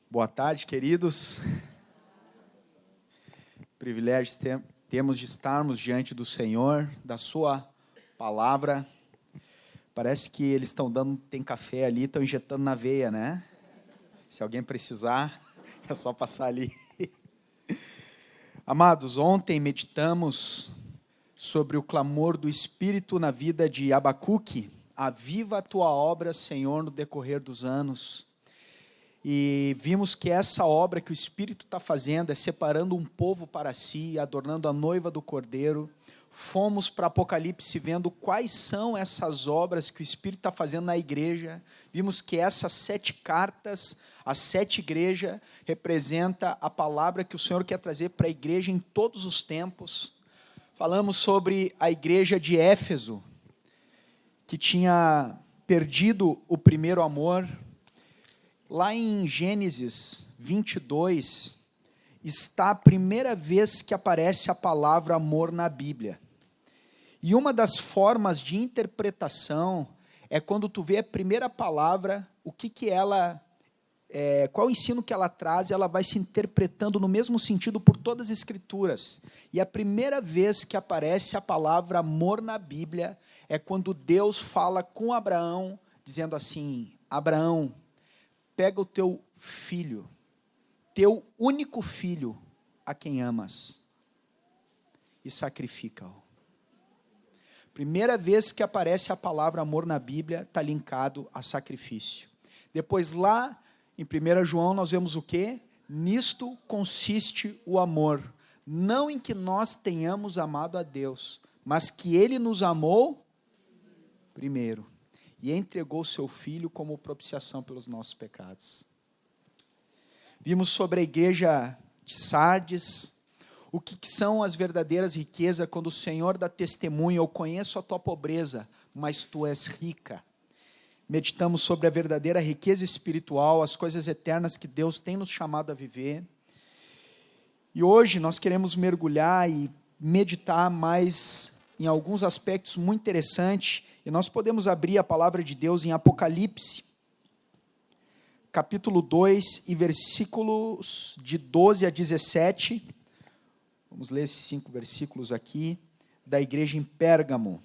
Boa tarde, queridos. Privilégio temos de estarmos diante do Senhor, da sua palavra. Parece que eles estão dando, tem café ali, estão injetando na veia, né? Se alguém precisar, é só passar ali. Amados, ontem meditamos sobre o clamor do Espírito na vida de Abacuque. Aviva a tua obra, Senhor, no decorrer dos anos. E vimos que essa obra que o Espírito está fazendo é separando um povo para si, adornando a noiva do Cordeiro. Fomos para Apocalipse vendo quais são essas obras que o Espírito está fazendo na igreja. Vimos que essas 7 cartas, as 7 igrejas, representa a palavra que o Senhor quer trazer para a igreja em todos os tempos. Falamos sobre a igreja de Éfeso, que tinha perdido o primeiro amor. Lá em Gênesis 22, está a primeira vez que aparece a palavra amor na Bíblia. E uma das formas de interpretação é quando tu vê a primeira palavra, o que ela, qual o ensino que ela traz, ela vai se interpretando no mesmo sentido por todas as Escrituras. E a primeira vez que aparece a palavra amor na Bíblia é quando Deus fala com Abraão, dizendo assim: Abraão, pega o teu filho, teu único filho, a quem amas, e sacrifica-o. Primeira vez que aparece a palavra amor na Bíblia, está linkado a sacrifício. Depois lá, em 1 João, nós vemos o quê? Nisto consiste o amor, não em que nós tenhamos amado a Deus, mas que Ele nos amou primeiro. E entregou o seu Filho como propiciação pelos nossos pecados. Vimos sobre a igreja de Sardes, o que são as verdadeiras riquezas, quando o Senhor dá testemunho: eu conheço a tua pobreza, mas tu és rica. Meditamos sobre a verdadeira riqueza espiritual, as coisas eternas que Deus tem nos chamado a viver. E hoje nós queremos mergulhar e meditar mais em alguns aspectos muito interessantes. E nós podemos abrir a palavra de Deus em Apocalipse, capítulo 2, e versículos de 12 a 17. Vamos ler esses 5 versículos aqui, da igreja em Pérgamo.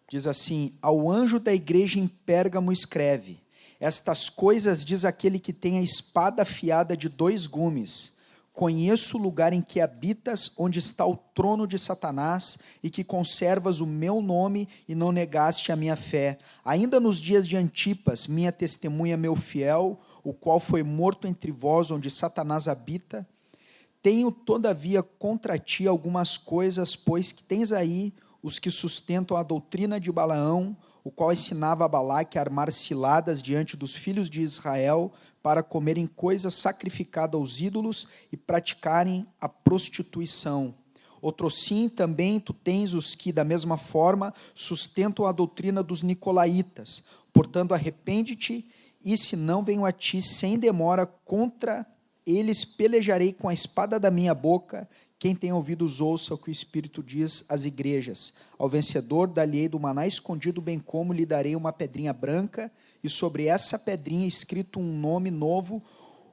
Diz assim: ao anjo da igreja em Pérgamo escreve: estas coisas diz aquele que tem a espada afiada de 2 gumes. Conheço o lugar em que habitas, onde está o trono de Satanás, e que conservas o meu nome e não negaste a minha fé. Ainda nos dias de Antipas, minha testemunha, meu fiel, o qual foi morto entre vós, onde Satanás habita. Tenho, todavia, contra ti algumas coisas, pois que tens aí os que sustentam a doutrina de Balaão, o qual ensinava a Balaque a armar ciladas diante dos filhos de Israel, para comerem coisas sacrificadas aos ídolos e praticarem a prostituição. Outrosim também tu tens os que, da mesma forma, sustentam a doutrina dos nicolaítas. Portanto, arrepende-te, e se não venho a ti sem demora, contra eles pelejarei com a espada da minha boca. Quem tem ouvidos, ouça o que o Espírito diz às igrejas. Ao vencedor dar-lhe-ei do maná escondido, bem como lhe darei uma pedrinha branca, e sobre essa pedrinha escrito um nome novo,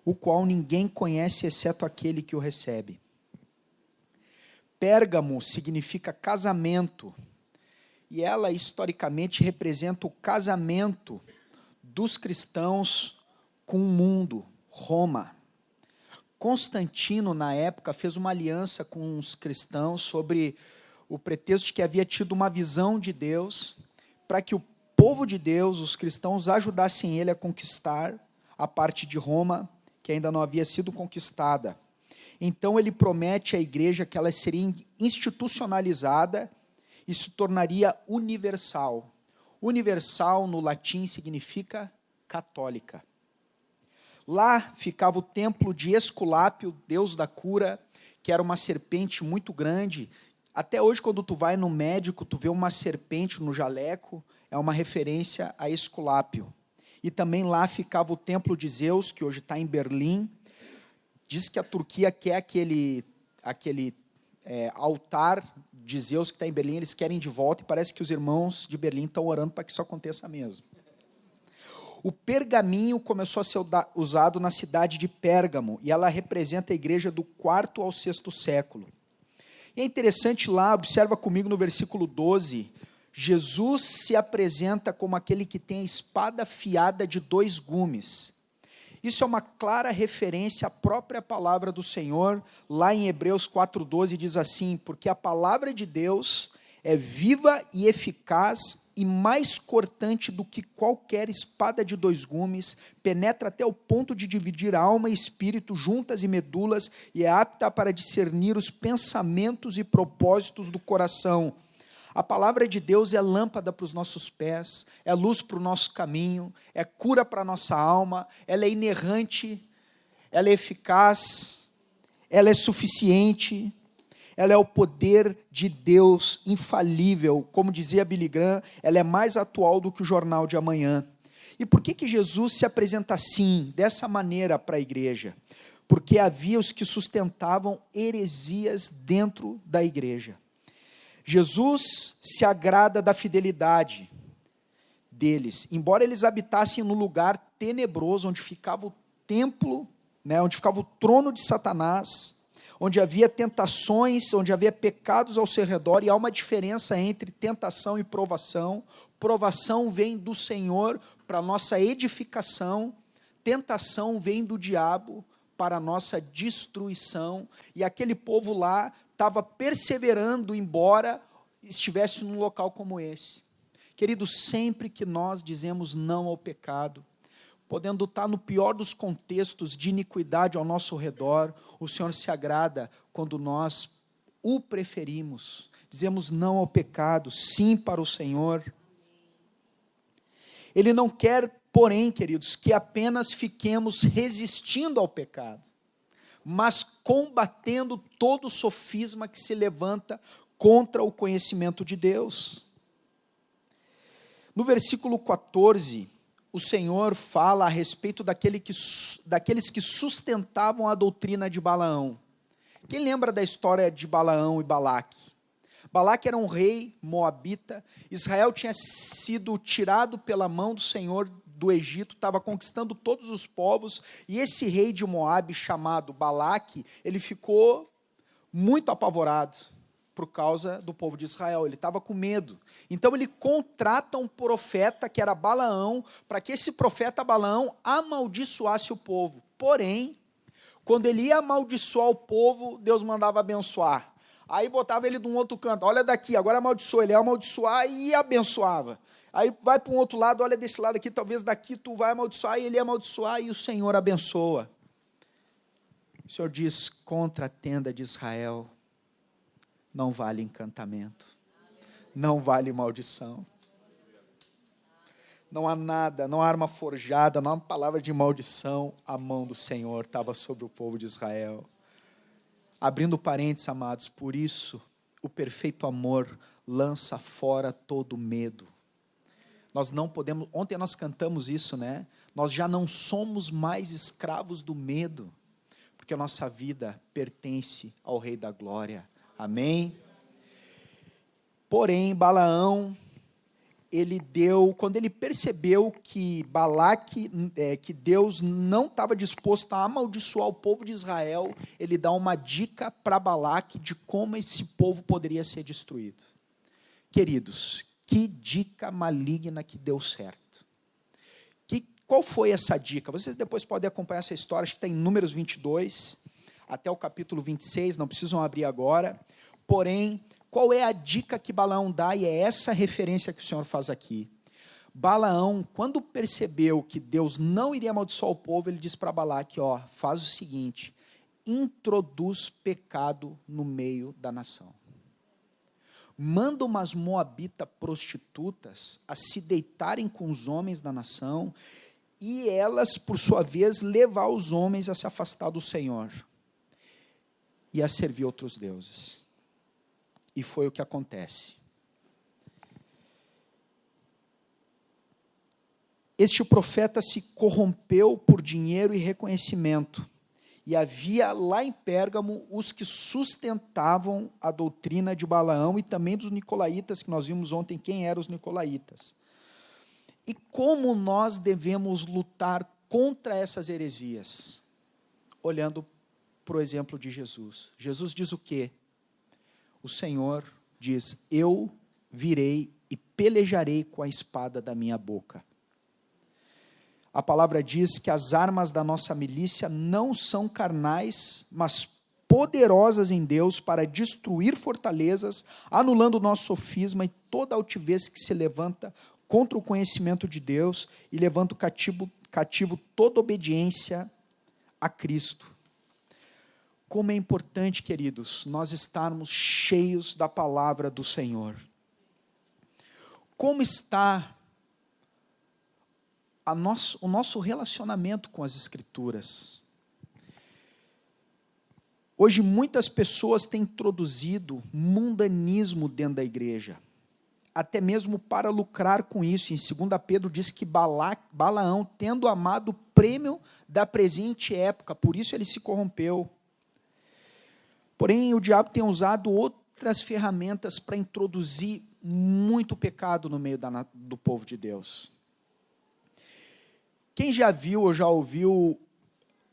o qual ninguém conhece, exceto aquele que o recebe. Pérgamo significa casamento, e ela historicamente representa o casamento dos cristãos com o mundo, Roma. Constantino, na época, fez uma aliança com os cristãos sobre o pretexto de que havia tido uma visão de Deus, para que o povo de Deus, os cristãos, ajudassem ele a conquistar a parte de Roma, que ainda não havia sido conquistada. Então ele promete à igreja que ela seria institucionalizada e se tornaria universal. Universal, no latim, significa católica. Lá ficava o templo de Esculápio, deus da cura, que era uma serpente muito grande. Até hoje, quando tu vai no médico, tu vê uma serpente no jaleco, é uma referência a Esculápio. E também lá ficava o templo de Zeus, que hoje está em Berlim. Diz que a Turquia quer aquele altar de Zeus que está em Berlim, eles querem de volta, e parece que os irmãos de Berlim estão orando para que isso aconteça mesmo. O pergaminho começou a ser usado na cidade de Pérgamo, e ela representa a igreja do 4º ao 6º século. E é interessante lá, observa comigo no versículo 12, Jesus se apresenta como aquele que tem a espada afiada de 2 gumes. Isso é uma clara referência à própria palavra do Senhor, lá em Hebreus 4,12 diz assim: porque a palavra de Deus é viva e eficaz e mais cortante do que qualquer espada de 2 gumes, penetra até o ponto de dividir alma e espírito, juntas e medulas, e é apta para discernir os pensamentos e propósitos do coração. A palavra de Deus é lâmpada para os nossos pés, é luz para o nosso caminho, é cura para a nossa alma, ela é inerrante, ela é eficaz, ela é suficiente, ela é o poder de Deus infalível. Como dizia Billy Graham, ela é mais atual do que o jornal de amanhã. E por que Jesus se apresenta assim, dessa maneira para a igreja? Porque havia os que sustentavam heresias dentro da igreja. Jesus se agrada da fidelidade deles, embora eles habitassem num lugar tenebroso, onde ficava o templo, onde ficava o trono de Satanás, onde havia tentações, onde havia pecados ao seu redor, e há uma diferença entre tentação e provação. Provação vem do Senhor para a nossa edificação, tentação vem do diabo para a nossa destruição, e aquele povo lá estava perseverando, embora estivesse num local como esse. Queridos, sempre que nós dizemos não ao pecado, podendo estar no pior dos contextos de iniquidade ao nosso redor, o Senhor se agrada quando nós o preferimos, dizemos não ao pecado, sim para o Senhor. Ele não quer, porém, queridos, que apenas fiquemos resistindo ao pecado, mas combatendo todo sofisma que se levanta contra o conhecimento de Deus. No versículo 14, o Senhor fala a respeito daqueles que sustentavam a doutrina de Balaão. Quem lembra da história de Balaão e Balaque? Balaque era um rei moabita, Israel tinha sido tirado pela mão do Senhor do Egito, estava conquistando todos os povos, e esse rei de Moabe, chamado Balaque, ele ficou muito apavorado por causa do povo de Israel, ele estava com medo. Então ele contrata um profeta, que era Balaão, para que esse profeta Balaão amaldiçoasse o povo. Porém, quando ele ia amaldiçoar o povo, Deus mandava abençoar. Aí botava ele de um outro canto, olha daqui, agora amaldiçoa, ele ia amaldiçoar e abençoava. Aí vai para um outro lado, olha desse lado aqui, talvez daqui tu vai amaldiçoar, e ele ia amaldiçoar, e o Senhor abençoa. O Senhor diz, contra a tenda de Israel, não vale encantamento, não vale maldição. Não há nada, não há arma forjada, não há palavra de maldição, a mão do Senhor estava sobre o povo de Israel. Abrindo parênteses, amados, por isso, o perfeito amor lança fora todo medo. Nós não podemos, ontem nós cantamos isso, né? Nós já não somos mais escravos do medo, porque a nossa vida pertence ao Rei da Glória, amém? Porém, Balaão, quando ele percebeu que Balaque, que Deus não estava disposto a amaldiçoar o povo de Israel, ele dá uma dica para Balaque de como esse povo poderia ser destruído. Queridos, que dica maligna que deu certo. Qual foi essa dica? Vocês depois podem acompanhar essa história, acho que está em Números 22, até o capítulo 26, não precisam abrir agora. Porém, qual é a dica que Balaão dá? E é essa referência que o Senhor faz aqui. Balaão, quando percebeu que Deus não iria amaldiçoar o povo, ele diz para Balaque, faz o seguinte, introduz pecado no meio da nação. Manda umas moabitas prostitutas a se deitarem com os homens da nação, e elas, por sua vez, levar os homens a se afastar do Senhor, e a servir outros deuses. E foi o que acontece. Este profeta se corrompeu por dinheiro e reconhecimento, E havia lá em Pérgamo os que sustentavam a doutrina de Balaão e também dos nicolaítas, que nós vimos ontem quem eram os nicolaítas. E como nós devemos lutar contra essas heresias? Olhando para o exemplo de Jesus. Jesus diz o quê? O Senhor diz: eu virei e pelejarei com a espada da minha boca. A palavra diz que as armas da nossa milícia não são carnais, mas poderosas em Deus para destruir fortalezas, anulando o nosso sofisma e toda altivez que se levanta contra o conhecimento de Deus e levanta cativo toda obediência a Cristo. Como é importante, queridos, nós estarmos cheios da palavra do Senhor. Como está o nosso relacionamento com as Escrituras? Hoje muitas pessoas têm introduzido mundanismo dentro da igreja, até mesmo para lucrar com isso. Em 2 Pedro diz que Balaão, tendo amado o prêmio da presente época, por isso ele se corrompeu. Porém, o diabo tem usado outras ferramentas para introduzir muito pecado no meio do povo de Deus. Quem já viu ou já ouviu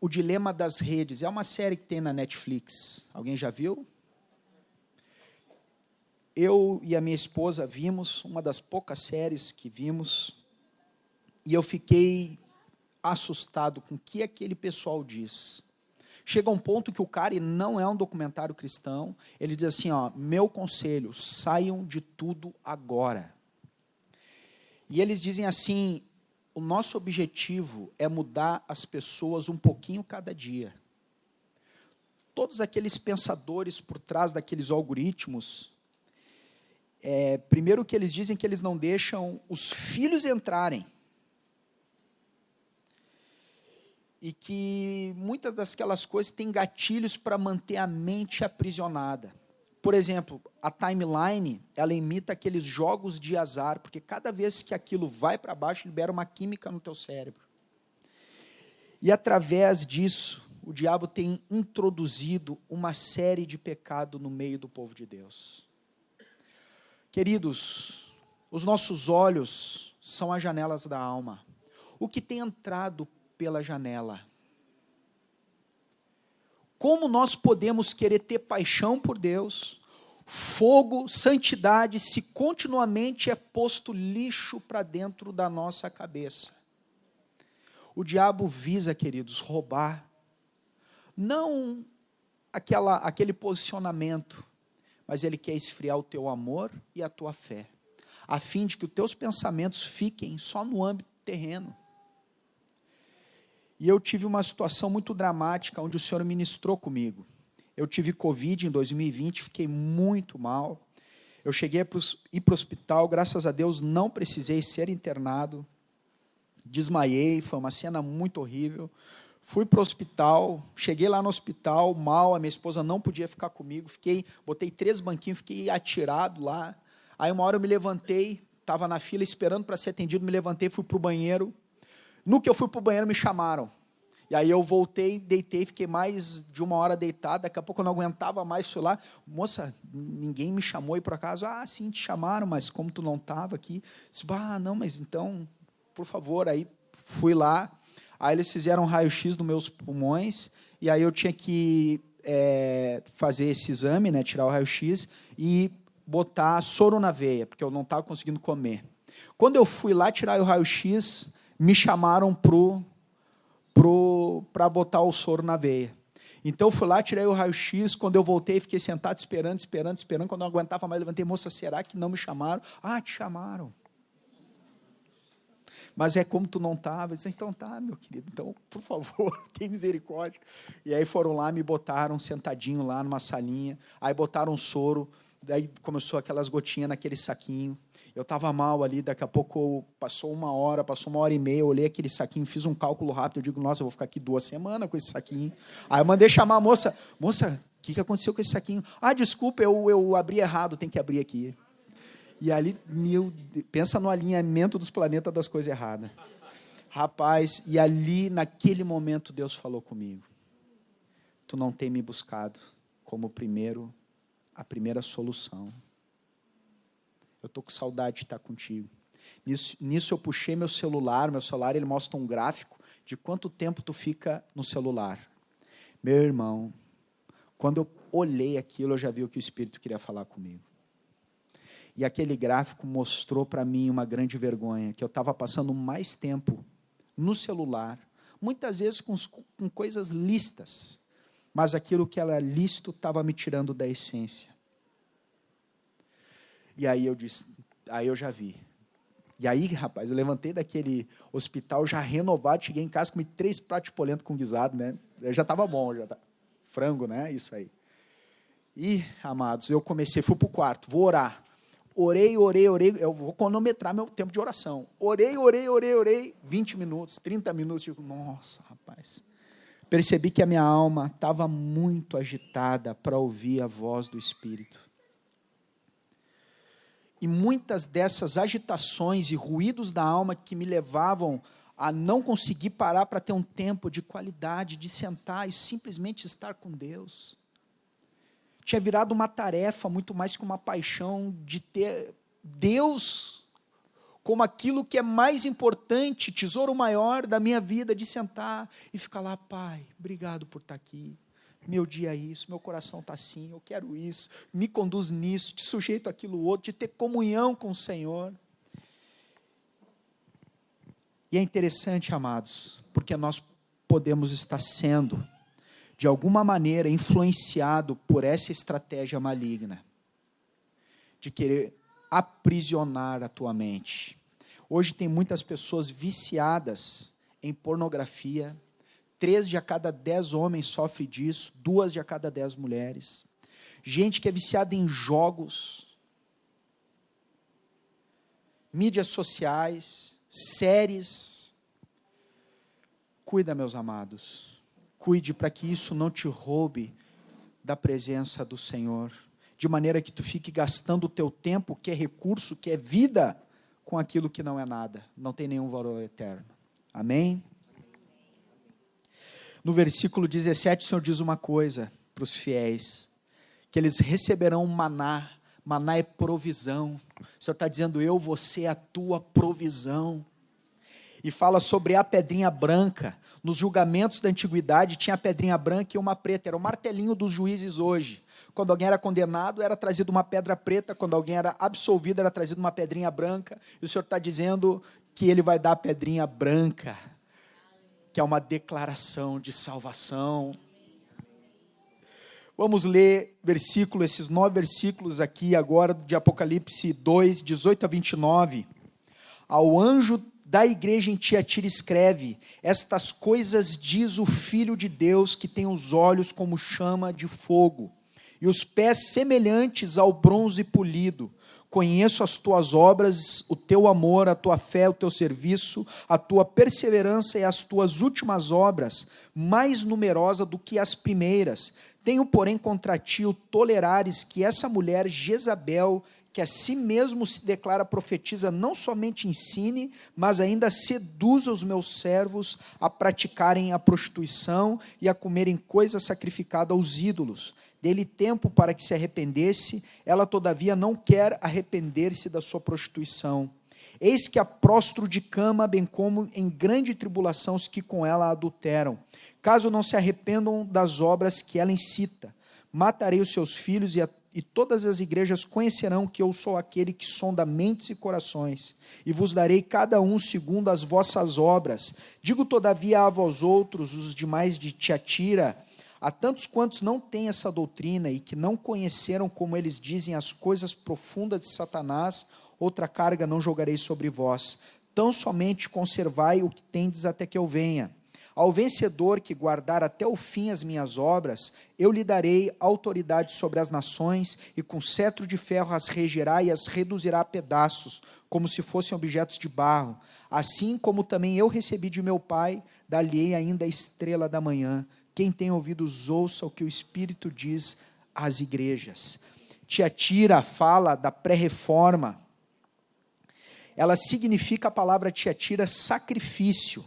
O Dilema das Redes? É uma série que tem na Netflix. Alguém já viu? Eu e a minha esposa vimos, uma das poucas séries que vimos, e eu fiquei assustado com o que aquele pessoal diz. Chega um ponto que o cara, e não é um documentário cristão, ele diz assim, meu conselho, saiam de tudo agora. E eles dizem assim, o nosso objetivo é mudar as pessoas um pouquinho cada dia. Todos aqueles pensadores por trás daqueles algoritmos, primeiro que eles dizem que eles não deixam os filhos entrarem. E que muitas daquelas coisas têm gatilhos para manter a mente aprisionada. Por exemplo, a timeline, ela imita aqueles jogos de azar, porque cada vez que aquilo vai para baixo, libera uma química no teu cérebro. E através disso, o diabo tem introduzido uma série de pecados no meio do povo de Deus. Queridos, os nossos olhos são as janelas da alma. O que tem entrado pela janela? Como nós podemos querer ter paixão por Deus, fogo, santidade, se continuamente é posto lixo para dentro da nossa cabeça? O diabo visa, queridos, roubar, não aquele posicionamento, mas ele quer esfriar o teu amor e a tua fé, a fim de que os teus pensamentos fiquem só no âmbito terreno. E eu tive uma situação muito dramática, onde o Senhor ministrou comigo. Eu tive Covid em 2020, fiquei muito mal. Eu cheguei a ir para o hospital, graças a Deus não precisei ser internado. Desmaiei, foi uma cena muito horrível. Fui para o hospital, cheguei lá no hospital, mal, a minha esposa não podia ficar comigo. Botei 3 banquinhos, fiquei atirado lá. Aí uma hora eu me levantei, estava na fila esperando para ser atendido, me levantei, fui para o banheiro. No que eu fui para o banheiro, me chamaram. E aí eu voltei, deitei, fiquei mais de 1 hora deitado, daqui a pouco eu não aguentava mais, fui lá, moça, ninguém me chamou aí por acaso? Sim, te chamaram, mas como tu não estava aqui, disse, não, mas então, por favor, aí fui lá, aí eles fizeram um raio-x dos meus pulmões, e aí eu tinha que fazer esse exame, né, tirar o raio-x, e botar soro na veia, porque eu não estava conseguindo comer. Quando eu fui lá tirar o raio-x, me chamaram para botar o soro na veia. Então, eu fui lá, tirei o raio-x, quando eu voltei, fiquei sentado esperando, quando eu não aguentava mais, levantei, moça, será que não me chamaram? Te chamaram. Mas é como tu não estava, eu disse, então tá, meu querido, então, por favor, tem misericórdia. E aí foram lá, me botaram sentadinho lá numa salinha, aí botaram soro, daí começou aquelas gotinhas naquele saquinho. Eu estava mal ali, daqui a pouco passou 1 hora, passou 1h30, eu olhei aquele saquinho, fiz um cálculo rápido, eu digo, nossa, eu vou ficar aqui 2 semanas com esse saquinho. Aí eu mandei chamar a moça, o que aconteceu com esse saquinho? Desculpa, eu abri errado, tem que abrir aqui. E ali, pensa no alinhamento dos planetas das coisas erradas. Rapaz, e ali, naquele momento, Deus falou comigo. tu não tem me buscado como a primeira solução. Eu estou com saudade de estar contigo. Nisso eu puxei meu celular ele mostra um gráfico de quanto tempo tu fica no celular. Meu irmão, quando eu olhei aquilo, eu já vi o que o Espírito queria falar comigo. E aquele gráfico mostrou para mim uma grande vergonha, que eu estava passando mais tempo no celular, muitas vezes com coisas lícitas, mas aquilo que era lícito estava me tirando da essência. E aí eu disse, aí eu já vi. E aí, rapaz, eu levantei daquele hospital já renovado, cheguei em casa, comi 3 pratos de polenta com guisado, né? Já estava bom, frango, né? Isso aí. E, amados, eu fui para o quarto, vou orar. Orei, eu vou cronometrar meu tempo de oração. Orei, 20 minutos, 30 minutos, digo, nossa, rapaz. Percebi que a minha alma estava muito agitada para ouvir a voz do Espírito. E muitas dessas agitações e ruídos da alma que me levavam a não conseguir parar para ter um tempo de qualidade, de sentar e simplesmente estar com Deus. Tinha virado uma tarefa muito mais que uma paixão de ter Deus como aquilo que é mais importante, tesouro maior da minha vida, de sentar e ficar lá, Pai, obrigado por estar aqui. Meu dia é isso, meu coração está assim, eu quero isso, me conduz nisso, te sujeito àquilo outro, de ter comunhão com o Senhor. E é interessante, amados, porque nós podemos estar sendo, de alguma maneira, influenciado por essa estratégia maligna, de querer aprisionar a tua mente. Hoje tem muitas pessoas viciadas em pornografia, 3 de a cada 10 homens sofrem disso, 2 de a cada 10 mulheres. Gente que é viciada em jogos, mídias sociais, séries. Cuida, meus amados. Cuide para que isso não te roube da presença do Senhor, de maneira que tu fique gastando o teu tempo, que é recurso, que é vida, com aquilo que não é nada, não tem nenhum valor eterno. Amém? No versículo 17, o Senhor diz uma coisa para os fiéis, que eles receberão maná. Maná é provisão. O Senhor está dizendo, eu vou ser a tua provisão. E fala sobre a pedrinha branca. Nos julgamentos da antiguidade tinha a pedrinha branca e uma preta, era o martelinho dos juízes hoje. Quando alguém era condenado, era trazido uma pedra preta, quando alguém era absolvido, era trazido uma pedrinha branca, e o Senhor está dizendo que Ele vai dar a pedrinha branca, que é uma declaração de salvação. Vamos ler esses 9 versículos aqui agora, de Apocalipse 2, 18 a 29. Ao anjo da igreja em Tiatira escreve, estas coisas diz o Filho de Deus, que tem os olhos como chama de fogo, e os pés semelhantes ao bronze polido. Conheço as tuas obras, o teu amor, a tua fé, o teu serviço, a tua perseverança e as tuas últimas obras, mais numerosa do que as primeiras. Tenho, porém, contra ti o tolerares que essa mulher Jezabel, que a si mesmo se declara profetiza, não somente ensine, mas ainda seduza os meus servos a praticarem a prostituição e a comerem coisa sacrificada aos ídolos. Dê-lhe tempo para que se arrependesse, ela todavia não quer arrepender-se da sua prostituição. Eis que a prostro de cama, bem como em grande tribulação os que com ela adulteram, caso não se arrependam das obras que ela incita. Matarei os seus filhos e todas as igrejas conhecerão que eu sou aquele que sonda mentes e corações, e vos darei cada um segundo as vossas obras. Digo todavia a vós outros, os demais de Tiatira, a tantos quantos não têm essa doutrina e que não conheceram, como eles dizem, as coisas profundas de Satanás, outra carga não jogarei sobre vós. Tão somente conservai o que tendes até que eu venha. Ao vencedor que guardar até o fim as minhas obras, eu lhe darei autoridade sobre as nações, e com cetro de ferro as regerá e as reduzirá a pedaços, como se fossem objetos de barro. Assim como também eu recebi de meu Pai, dar-lhe-ei ainda a estrela da manhã. Quem tem ouvidos, ouça o que o Espírito diz às igrejas. Tiatira fala da pré-reforma. Ela significa, a palavra Tiatira, sacrifício.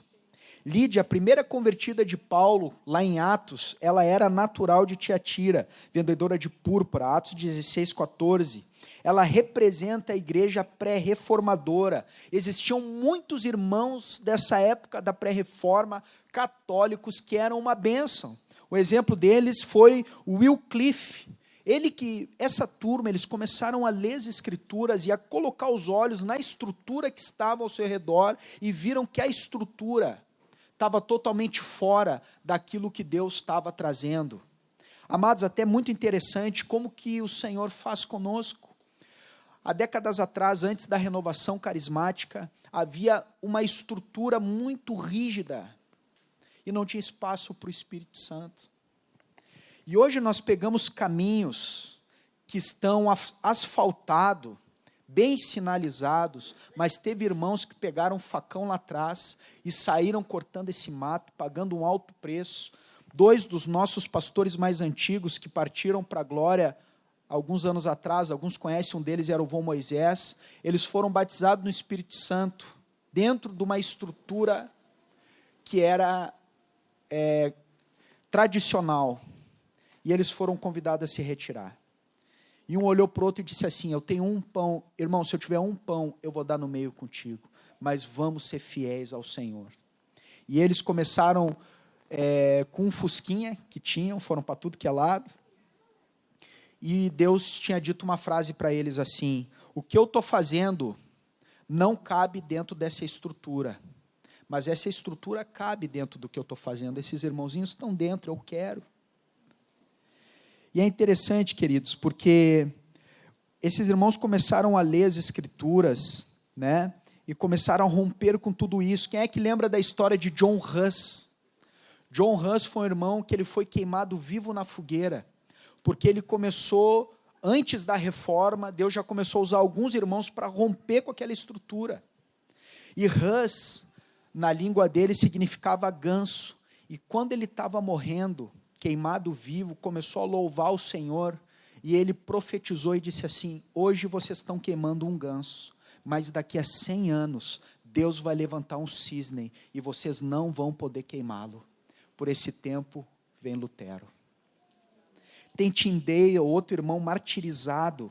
Lídia, a primeira convertida de Paulo, lá em Atos, ela era natural de Tiatira, vendedora de púrpura, Atos 16, 14. Ela representa a igreja pré-reformadora. Existiam muitos irmãos dessa época da pré-reforma, católicos, que eram uma bênção. O exemplo deles foi Wycliffe. Essa turma, eles começaram a ler as escrituras e a colocar os olhos na estrutura que estava ao seu redor e viram que a estrutura estava totalmente fora daquilo que Deus estava trazendo. Amados, até muito interessante como que o Senhor faz conosco. Há décadas atrás, antes da renovação carismática, havia uma estrutura muito rígida e não tinha espaço para o Espírito Santo. E hoje nós pegamos caminhos que estão asfaltados, bem sinalizados, mas teve irmãos que pegaram um facão lá atrás e saíram cortando esse mato, pagando um alto preço. 2 dos nossos pastores mais antigos que partiram para a glória alguns anos atrás, alguns conhecem, um deles era o vô Moisés, eles foram batizados no Espírito Santo, dentro de uma estrutura que era tradicional, e eles foram convidados a se retirar. E um olhou para o outro e disse assim: eu tenho um pão, irmão, se eu tiver um pão, eu vou dar no meio contigo, mas vamos ser fiéis ao Senhor. E eles começaram com um fusquinha que tinham, foram para tudo que é lado, e Deus tinha dito uma frase para eles assim: o que eu estou fazendo não cabe dentro dessa estrutura, mas essa estrutura cabe dentro do que eu estou fazendo, esses irmãozinhos estão dentro, eu quero. E é interessante, queridos, porque esses irmãos começaram a ler as escrituras, né, e começaram a romper com tudo isso. Quem é que lembra da história de John Huss? John Huss foi um irmão que ele foi queimado vivo na fogueira, porque ele começou, antes da reforma, Deus já começou a usar alguns irmãos para romper com aquela estrutura. E Huss, na língua dele, significava ganso. E quando ele estava morrendo, queimado vivo, começou a louvar o Senhor, e ele profetizou e disse assim: hoje vocês estão queimando um ganso, mas daqui a 100 anos, Deus vai levantar um cisne, e vocês não vão poder queimá-lo. Por esse tempo, vem Lutero. Tem Tyndale, outro irmão martirizado,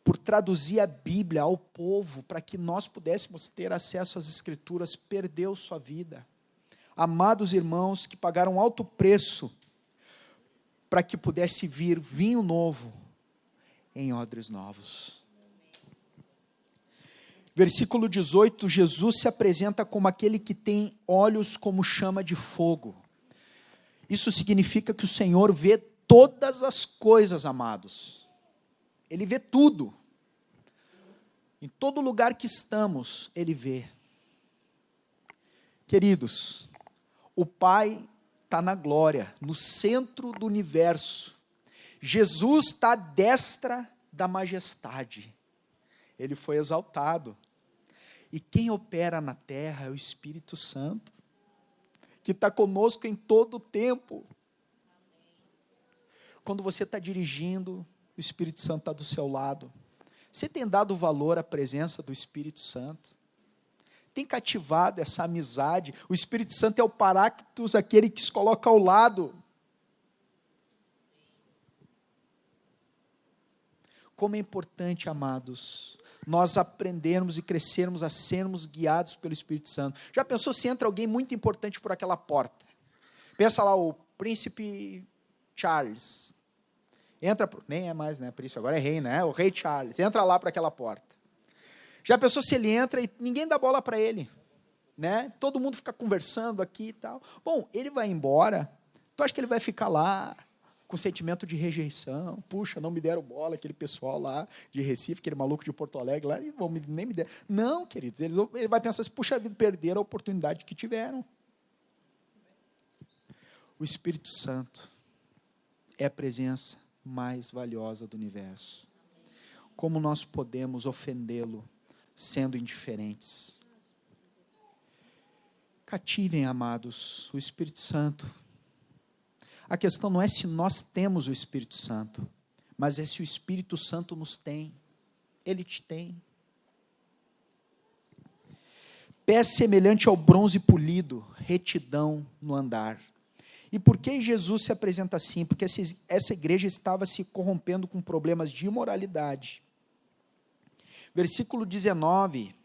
por traduzir a Bíblia ao povo, para que nós pudéssemos ter acesso às Escrituras, perdeu sua vida. Amados irmãos que pagaram alto preço para que pudesse vir vinho novo em odres novos. Versículo 18, Jesus se apresenta como aquele que tem olhos como chama de fogo. Isso significa que o Senhor vê todas as coisas, amados. Ele vê tudo. Em todo lugar que estamos, Ele vê. Queridos, o Pai está na glória, no centro do universo. Jesus está à destra da majestade. Ele foi exaltado. E quem opera na terra é o Espírito Santo, que está conosco em todo o tempo. Quando você está dirigindo, o Espírito Santo está do seu lado. Você tem dado valor à presença do Espírito Santo? Tem cativado essa amizade? O Espírito Santo é o Paráclitos, aquele que se coloca ao lado. Como é importante, amados, nós aprendermos e crescermos a sermos guiados pelo Espírito Santo. Já pensou se entra alguém muito importante por aquela porta? Pensa lá, o príncipe Charles. Nem é mais, né, príncipe, agora é rei, né? O rei Charles. Entra lá para aquela porta. Já pensou se ele entra e ninguém dá bola para ele, né? Todo mundo fica conversando aqui e tal. Bom, ele vai embora, tu acha que ele vai ficar lá com sentimento de rejeição? Puxa, não me deram bola, aquele pessoal lá de Recife, aquele maluco de Porto Alegre lá, nem me deram. Não, queridos, ele vai pensar assim: puxa vida, perderam a oportunidade que tiveram. O Espírito Santo é a presença mais valiosa do universo. Como nós podemos ofendê-lo sendo indiferentes? Cativem, amados, o Espírito Santo. A questão não é se nós temos o Espírito Santo, mas é se o Espírito Santo nos tem. Ele te tem. pé semelhante ao bronze polido, retidão no andar. E por que Jesus se apresenta assim? Porque essa igreja estava se corrompendo com problemas de imoralidade. Versículo 19,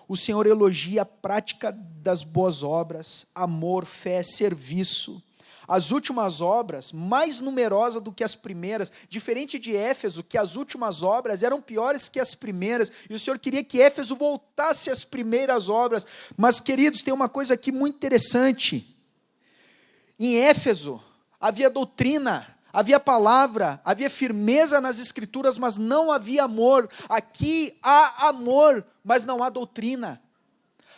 o Senhor elogia a prática das boas obras, amor, fé, serviço. As últimas obras, mais numerosas do que as primeiras, diferente de Éfeso, que as últimas obras eram piores que as primeiras, e o Senhor queria que Éfeso voltasse às primeiras obras. Mas, queridos, tem uma coisa aqui muito interessante. Em Éfeso, havia doutrina, havia palavra, havia firmeza nas escrituras, mas não havia amor. Aqui há amor, mas não há doutrina.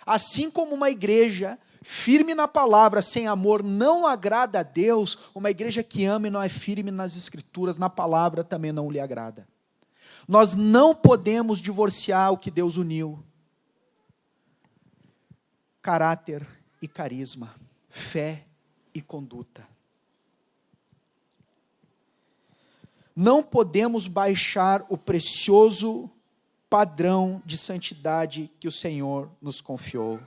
Assim como uma igreja firme na palavra, sem amor, não agrada a Deus, uma igreja que ama e não é firme nas escrituras, na palavra, também não lhe agrada. Nós não podemos divorciar o que Deus uniu. Caráter e carisma, fé e conduta. Não podemos baixar o precioso padrão de santidade que o Senhor nos confiou.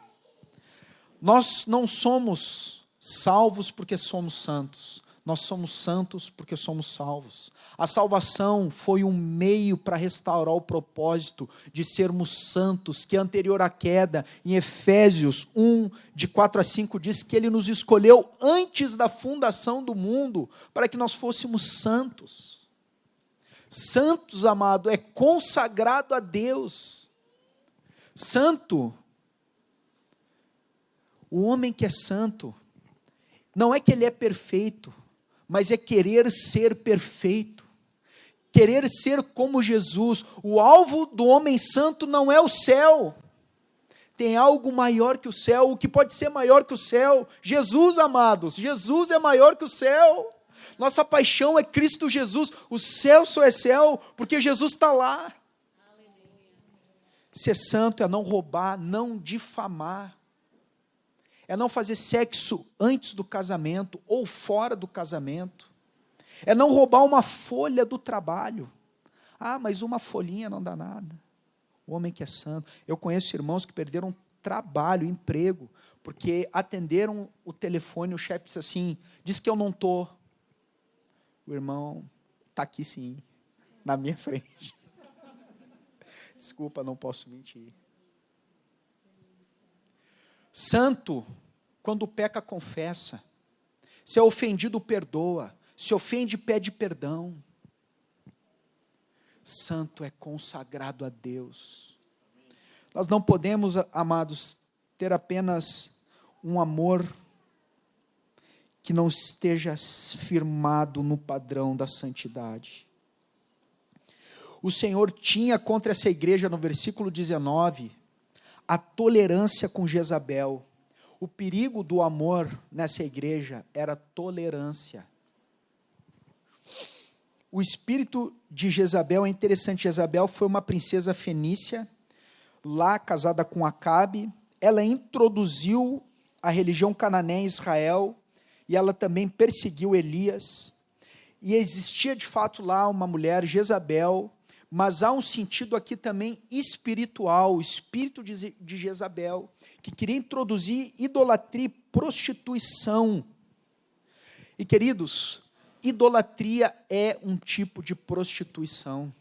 Nós não somos salvos porque somos santos. Nós somos santos porque somos salvos. A salvação foi um meio para restaurar o propósito de sermos santos, que anterior à queda, em Efésios 1, de 4 a 5, diz que Ele nos escolheu antes da fundação do mundo, para que nós fôssemos santos. Santos, amado, é consagrado a Deus. Santo, o homem que é santo, não é que ele é perfeito, mas é querer ser perfeito, querer ser como Jesus. O alvo do homem santo não é o céu, tem algo maior que o céu. O que pode ser maior que o céu? Jesus, amados, Jesus é maior que o céu. Nossa paixão é Cristo Jesus. O céu só é céu porque Jesus está lá. Ser santo é não roubar, não difamar, é não fazer sexo antes do casamento ou fora do casamento, é não roubar uma folha do trabalho. Ah, mas uma folhinha não dá nada. O homem que é santo. Eu conheço irmãos que perderam trabalho, emprego, porque atenderam o telefone, o chefe disse assim, diz que eu não estou. O irmão está aqui sim, na minha frente. Desculpa, não posso mentir. Santo, quando peca, confessa. Se é ofendido, perdoa. Se ofende, pede perdão. Santo é consagrado a Deus. Nós não podemos, amados, ter apenas um amor que não esteja firmado no padrão da santidade. O Senhor tinha contra essa igreja, no versículo 19, a tolerância com Jezabel. O perigo do amor nessa igreja era tolerância. O espírito de Jezabel é interessante. Jezabel foi uma princesa fenícia, lá casada com Acabe. Ela introduziu a religião cananeia em Israel, e ela também perseguiu Elias. E existia de fato lá uma mulher, Jezabel, mas há um sentido aqui também espiritual, o espírito de Jezabel, que queria introduzir idolatria e prostituição. E queridos, idolatria é um tipo de prostituição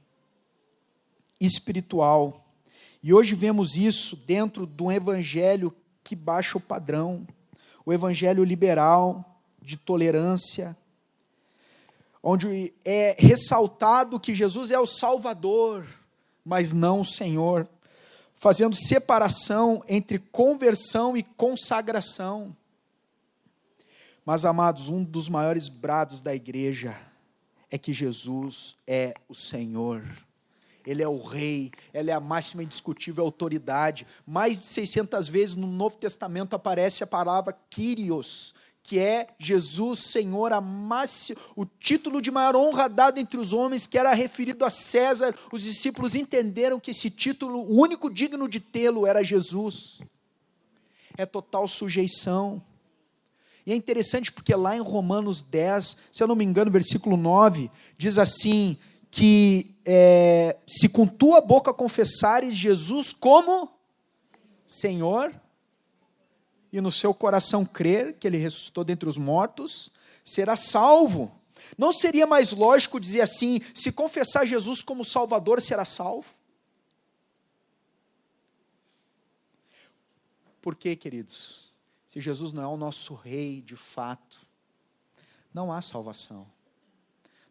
espiritual. E hoje vemos isso dentro de um evangelho que baixa o padrão, o evangelho liberal, de tolerância, onde é ressaltado que Jesus é o Salvador, mas não o Senhor, fazendo separação entre conversão e consagração. Mas, amados, um dos maiores brados da igreja é que Jesus é o Senhor. Ele é o Rei, Ele é a máxima indiscutível autoridade. Mais de 600 vezes no Novo Testamento aparece a palavra Kyrios, que é Jesus, Senhor, o título de maior honra dado entre os homens, que era referido a César. Os discípulos entenderam que esse título, o único digno de tê-lo, era Jesus. É total sujeição. E é interessante porque lá em Romanos 10, se eu não me engano, versículo 9, diz assim, que se com tua boca confessares Jesus como Senhor, e no seu coração crer que ele ressuscitou dentre os mortos, será salvo. Não seria mais lógico dizer assim, se confessar Jesus como Salvador, será salvo? Por quê, queridos? Se Jesus não é o nosso rei de fato, não há salvação.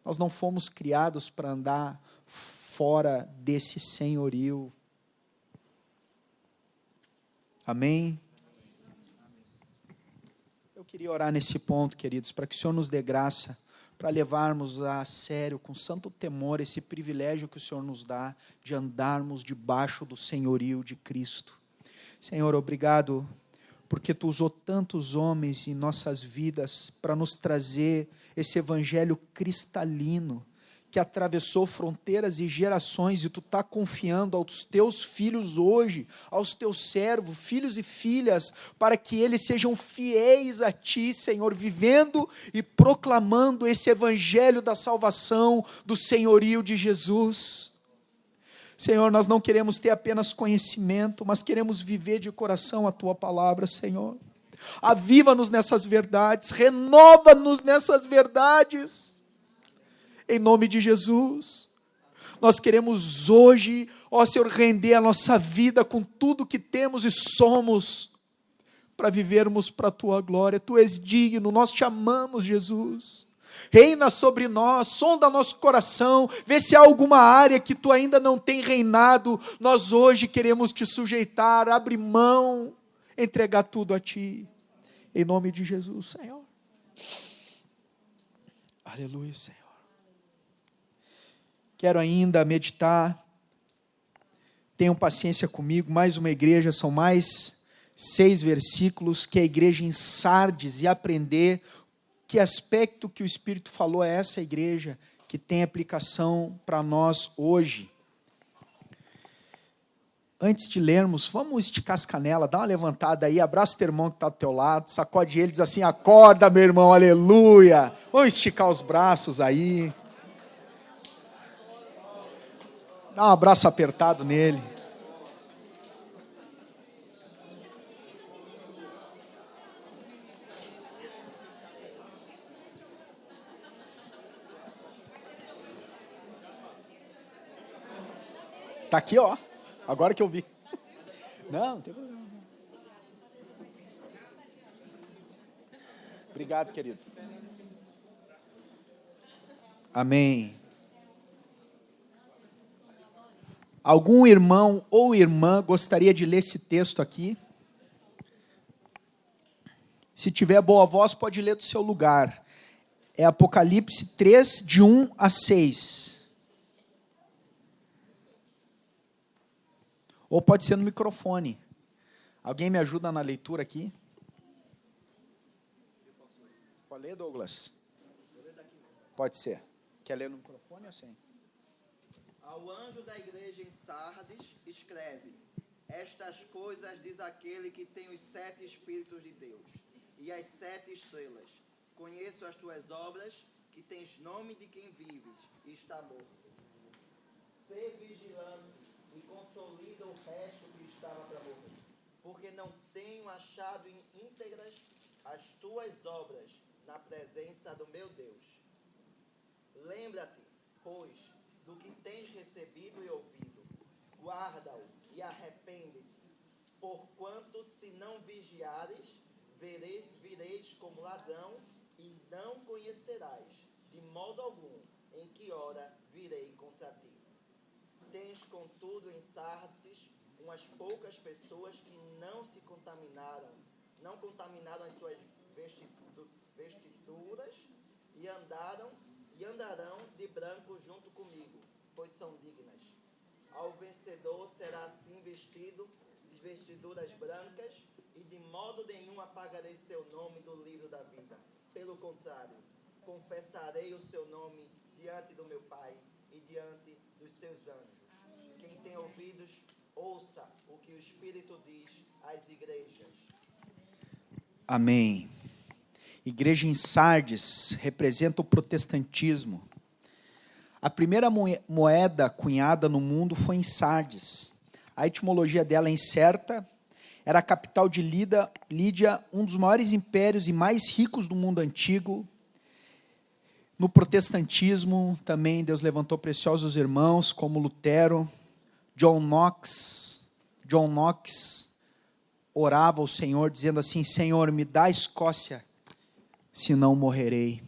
Nós não fomos criados para andar fora desse senhorio. Amém? Eu queria orar nesse ponto, queridos, para que o Senhor nos dê graça, para levarmos a sério, com santo temor, esse privilégio que o Senhor nos dá, de andarmos debaixo do senhorio de Cristo. Senhor, obrigado, porque Tu usou tantos homens em nossas vidas, para nos trazer esse evangelho cristalino, que atravessou fronteiras e gerações, e Tu está confiando aos Teus filhos hoje, aos Teus servos, filhos e filhas, para que eles sejam fiéis a Ti, Senhor, vivendo e proclamando esse evangelho da salvação, do senhorio de Jesus. Senhor, nós não queremos ter apenas conhecimento, mas queremos viver de coração a Tua palavra, Senhor. Aviva-nos nessas verdades, renova-nos nessas verdades, em nome de Jesus. Nós queremos hoje, ó Senhor, render a nossa vida com tudo que temos e somos, para vivermos para a Tua glória. Tu és digno, nós Te amamos, Jesus. Reina sobre nós, sonda nosso coração, vê se há alguma área que Tu ainda não tem reinado. Nós hoje queremos Te sujeitar, abrir mão, entregar tudo a Ti, em nome de Jesus, Senhor. Aleluia, Senhor. Quero ainda meditar, tenham paciência comigo, mais uma igreja, são mais 6 versículos, que a igreja em Sardes, e aprender que aspecto que o Espírito falou a essa igreja, que tem aplicação para nós hoje. Antes de lermos, vamos esticar as canelas, dá uma levantada aí, abraça o teu irmão que está do teu lado, sacode ele, diz assim, acorda meu irmão, aleluia. Vamos esticar os braços aí. Dá um abraço apertado nele. Está aqui, ó. Agora que eu vi. Não tem problema. Obrigado, querido. Amém. Algum irmão ou irmã gostaria de ler esse texto aqui? Se tiver boa voz, pode ler do seu lugar. É Apocalipse 3, de 1 a 6. Ou pode ser no microfone. Alguém me ajuda na leitura aqui? Pode ler, Douglas? Pode ser. Quer ler no microfone ou sem? Ao anjo da igreja em Sardes, escreve: estas coisas diz aquele que tem os 7 Espíritos de Deus e as 7 estrelas. Conheço as tuas obras, que tens nome de quem vives e está morto. Sê vigilante e consolida o resto que estava para morrer, porque não tenho achado íntegras as tuas obras na presença do meu Deus. Lembra-te, pois, do que tens recebido e ouvido, guarda-o e arrepende-te, porquanto se não vigiares, vireis como ladrão e não conhecerás, de modo algum, em que hora virei contra ti. Tens, contudo, em Sardes, umas poucas pessoas que não contaminaram as suas vestiduras e andarão de branco junto comigo, pois são dignas. Ao vencedor será assim vestido de vestiduras brancas, e de modo nenhum apagarei seu nome do livro da vida. Pelo contrário, confessarei o seu nome diante do meu Pai e diante dos seus anjos. Quem tem ouvidos, ouça o que o Espírito diz às igrejas. Amém. Igreja em Sardes representa o protestantismo. A primeira moeda cunhada no mundo foi em Sardes. A etimologia dela é incerta. era a capital de Lídia, um dos maiores impérios e mais ricos do mundo antigo. No protestantismo também Deus levantou preciosos irmãos como Lutero, John Knox. John Knox orava ao Senhor dizendo assim: Senhor, me dá a Escócia, senão morrerei.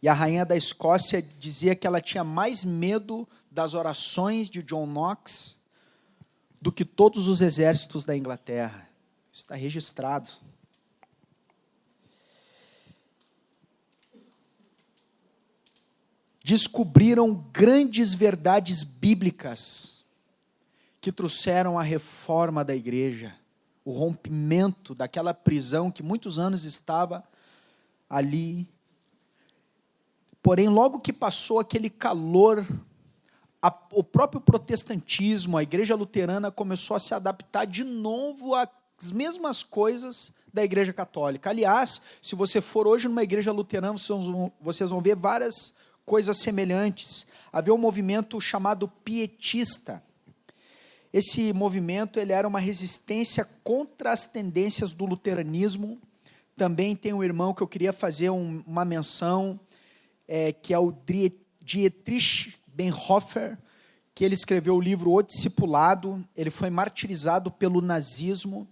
E a rainha da Escócia dizia que ela tinha mais medo das orações de John Knox do que todos os exércitos da Inglaterra. Isso está registrado. Descobriram grandes verdades bíblicas que trouxeram a reforma da igreja, o rompimento daquela prisão que muitos anos estava ali. Porém, logo que passou aquele calor, o próprio protestantismo, a igreja luterana começou a se adaptar de novo às mesmas coisas da igreja católica. Aliás, se você for hoje numa igreja luterana, vocês vão ver várias coisas semelhantes. Havia um movimento chamado pietista. Esse movimento ele era uma resistência contra as tendências do luteranismo. Também tem um irmão que eu queria fazer uma menção, que é o Dietrich Bonhoeffer, que ele escreveu o livro O Discipulado. Ele foi martirizado pelo nazismo,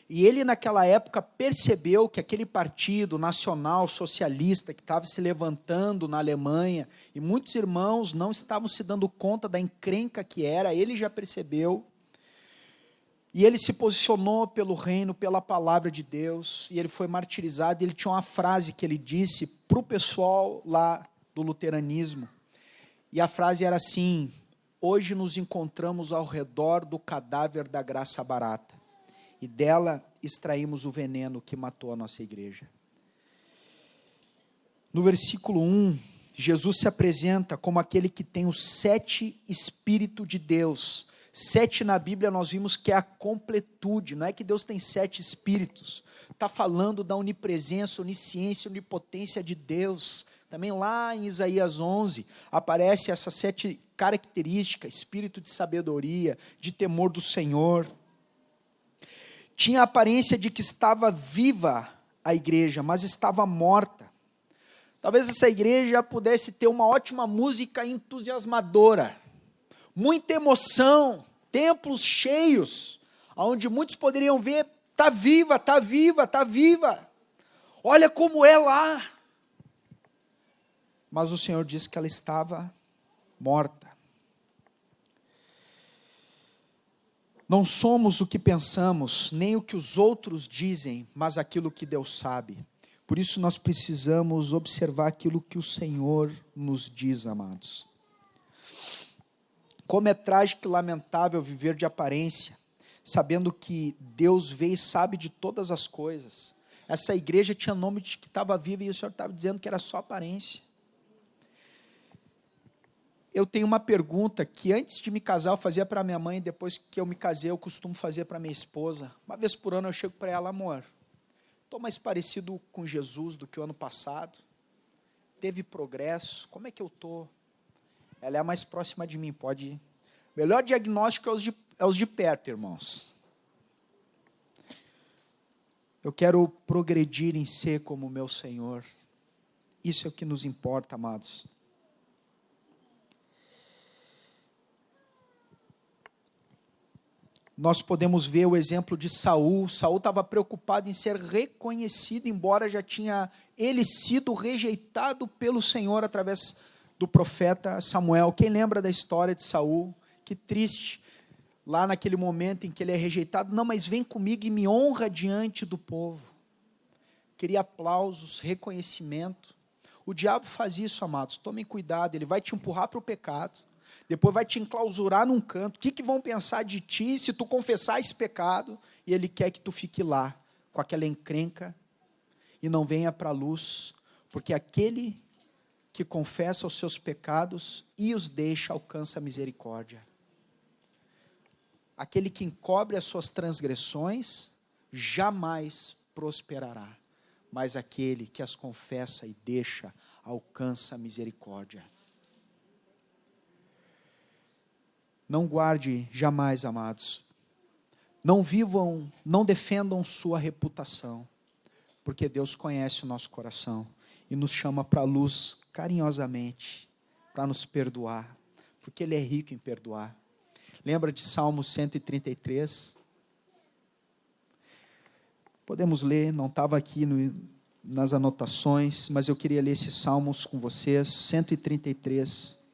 e ele naquela época percebeu que aquele partido nacional socialista que estava se levantando na Alemanha, e muitos irmãos não estavam se dando conta da encrenca que era, ele já percebeu, e ele se posicionou pelo reino, pela palavra de Deus, e ele foi martirizado. E ele tinha uma frase que ele disse para o pessoal lá do luteranismo, e a frase era assim: hoje nos encontramos ao redor do cadáver da graça barata, e dela extraímos o veneno que matou a nossa igreja. No versículo 1, Jesus se apresenta como aquele que tem os 7 Espíritos de Deus. 7 na Bíblia nós vimos que é a completude, não é que Deus tem 7 Espíritos. Está falando da onipresença, onisciência, onipotência de Deus. Também lá em Isaías 11, aparece essas 7 características: espírito de sabedoria, de temor do Senhor. Tinha a aparência de que estava viva a igreja, mas estava morta. Talvez essa igreja pudesse ter uma ótima música entusiasmadora, muita emoção, templos cheios, onde muitos poderiam ver: está viva, está viva, está viva, olha como é lá. Mas o Senhor disse que ela estava morta. Não somos o que pensamos, nem o que os outros dizem, mas aquilo que Deus sabe. Por isso nós precisamos observar aquilo que o Senhor nos diz, amados. Como é trágico e lamentável viver de aparência, sabendo que Deus vê e sabe de todas as coisas. Essa igreja tinha nome de que estava viva, e o Senhor estava dizendo que era só aparência. Eu tenho uma pergunta que antes de me casar eu fazia para minha mãe, depois que eu me casei eu costumo fazer para minha esposa. Uma vez por ano eu chego para ela: amor, estou mais parecido com Jesus do que o ano passado? Teve progresso? Como é que eu estou? Ela é a mais próxima de mim, pode ir. Melhor diagnóstico é os de perto, irmãos. Eu quero progredir em ser como o meu Senhor. Isso é o que nos importa, amados. Nós podemos ver o exemplo de Saul. Saul estava preocupado em ser reconhecido, embora já tinha ele sido rejeitado pelo Senhor através do profeta Samuel. Quem lembra da história de Saul? Que triste, lá naquele momento em que ele é rejeitado: não, mas vem comigo e me honra diante do povo. Queria aplausos, reconhecimento. O diabo faz isso, amados, tomem cuidado, ele vai te empurrar para o pecado, depois vai te enclausurar num canto. O que vão pensar de ti se tu confessar esse pecado? E ele quer que tu fique lá, com aquela encrenca, e não venha para a luz, porque aquele que confessa os seus pecados e os deixa, alcança a misericórdia. Aquele que encobre as suas transgressões, jamais prosperará, mas aquele que as confessa e deixa, alcança a misericórdia. Não guarde jamais, amados, Não vivam, não defendam sua reputação, porque Deus conhece o nosso coração e nos chama para a luz carinhosamente, para nos perdoar, porque Ele é rico em perdoar. Lembra de Salmo 133? Podemos ler, não estava aqui nas anotações, mas eu queria ler esses salmos com vocês. 133.